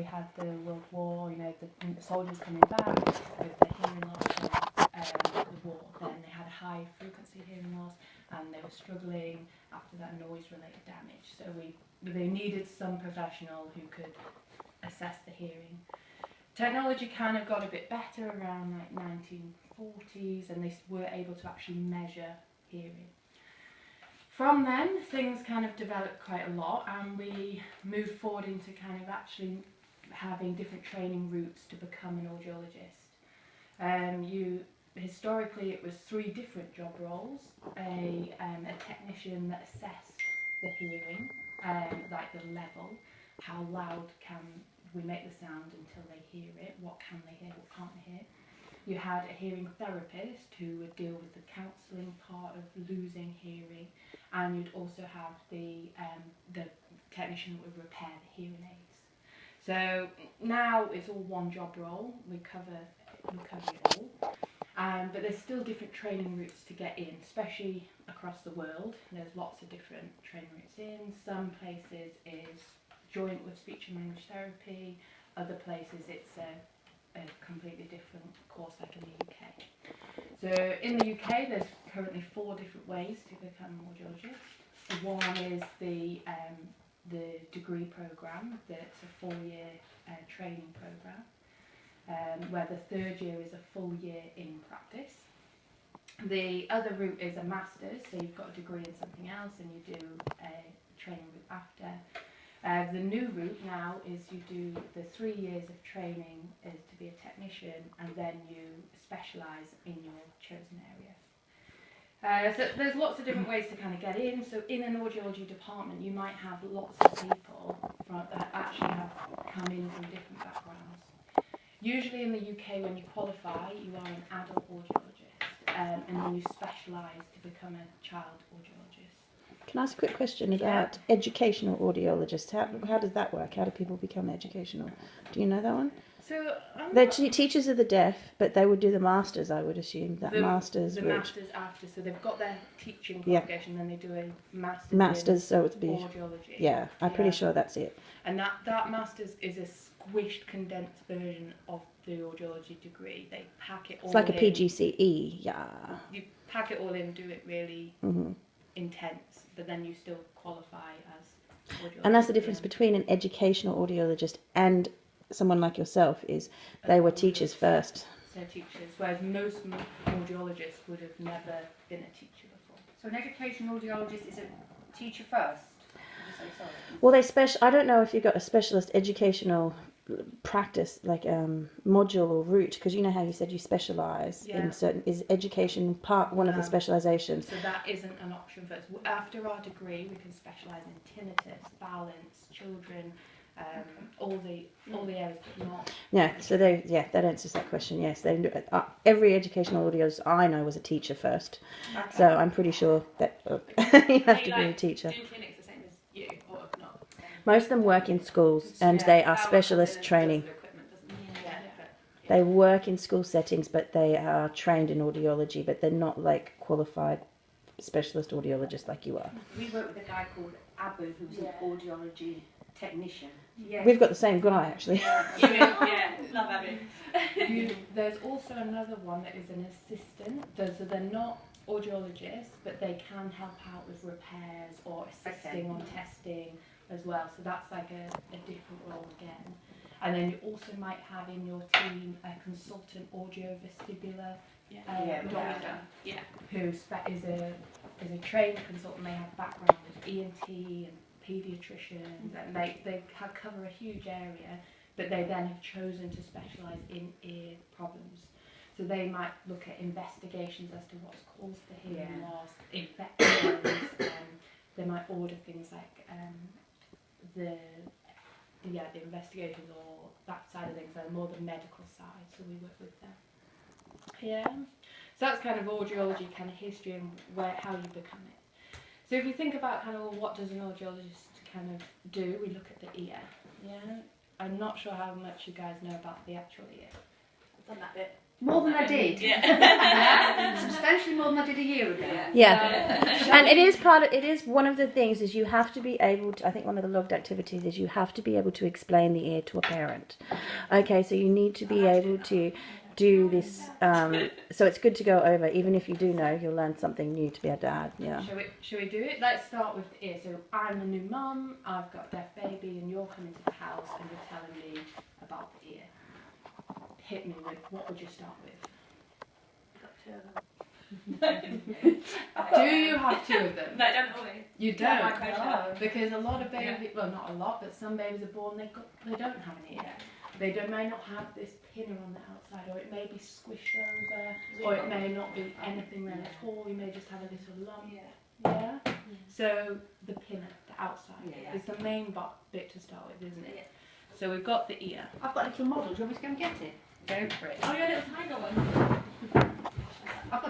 we had the World War, you know, the soldiers coming back with the hearing loss and the war, then they had a high frequency hearing loss and they were struggling after that noise-related damage. So they needed some professional who could assess the hearing. Technology kind of got a bit better around like 1940s, and they were able to actually measure hearing. From then, things kind of developed quite a lot, and we moved forward into kind of actually having different training routes to become an audiologist. Historically, it was 3 different job roles: a technician that assessed the hearing, like the level, how loud can we make the sound until they hear it, what can they hear, what can't they hear. You had a hearing therapist who would deal with the counselling part of losing hearing, and you'd also have the technician that would repair the hearing aids. So now it's all one job role. We cover it all. But there's still different training routes to get in, especially across the world. There's lots of different training routes in. Some places is joint with speech and language therapy. Other places it's a completely different course, like in the UK. So in the UK there's currently 4 different ways to become an audiologist. One is the degree programme, that's a 4-year training programme, where the 3rd year is a full year in practice. The other route is a master's, so you've got a degree in something else and you do a training route after. The new route now is you do the 3 years of training is to be a technician, and then you specialise in your chosen area. So there's lots of different ways to kind of get in. So in an audiology department you might have lots of people that actually have come in from different backgrounds. Usually in the UK, when you qualify, you are an adult audiologist, and then you specialise to become a child audiologist. Can I ask a quick question about educational audiologists? How does that work? How do people become educational? Do you know that one? So they're teachers of the deaf, but they would do the masters, I would assume. That masters after, so they've got their teaching qualification, then they do a masters, so it'd be audiology. Yeah, I'm pretty sure that's it. And that masters is a squished, condensed version of the audiology degree. They pack it all. It's like a PGCE, yeah. You pack it all in, do it really intense, but then you still qualify as audiologist. And that's the difference between an educational audiologist and someone like yourself, is they were teachers first. They're teachers, whereas most audiologists would have never been a teacher before. So an educational audiologist is a teacher first? Did you say, sorry? Well, I don't know if you've got a specialist educational practice, like module or route, because you know how you said you specialise in certain, is education one of the specialisations? So that isn't an option for us. After our degree we can specialise in tinnitus, balance, children, all the areas, but not. Yeah, so that answers that question. Yes, they every educational audiologist I know was a teacher first, so I'm pretty sure that you have to be a teacher. Do clinics the same as you, or not? Most of them work in schools, and they are specialist training. They work in school settings, but they are trained in audiology, but they're not like qualified specialist audiologists like you are. We work with a guy called Abu, who's an audiology technician. Yeah. We've got the same guy, actually. Yeah, love Abby. There's also another one that is an assistant. So they're not audiologists, but they can help out with repairs or assisting on testing as well. So that's like a different role again. And then you also might have in your team a consultant audiovestibular doctor, who is a trained consultant. They have background with ENT and paediatricians, and they cover a huge area, but they then have chosen to specialise in ear problems. So they might look at investigations as to what's caused the hearing loss, infections. They might order things like the investigations or that side of things, like more the medical side. So we work with them. Yeah. So that's kind of audiology, kind of history and how you become it. So if you think about kind of what does an audiologist kind of do, we look at the ear. Yeah. I'm not sure how much you guys know about the actual ear. I've done that bit. More than I did. Yeah. Substantially more than I did a year ago. Yeah, and it is one of the things is you have to be able to, I think one of the logged activities is you have to be able to explain the ear to a parent. Okay, so you need to be able to do this, so it's good to go over, even if you do know, you'll learn something new to be a dad, yeah. Shall we do it? Let's start with the ear. So I'm a new mum, I've got a deaf baby, and you're coming to the house and you're telling me about the ear. Hit me with, what would you start with? Do you have two of them? No, I don't always. You Yeah, don't, my question. because a lot of babies, well not a lot, but some babies are born, they don't have an ear. They may not have this pinner on the outside, or it may be squished over, or it may not be anything there at all, you may just have a little lump. Yeah? So the pinner, the outside, is the main bit to start with, isn't it? Yeah. So we've got the ear. I've got a little model. Do you want me to go and get it? Go for it. Oh, your little tiger one. I've got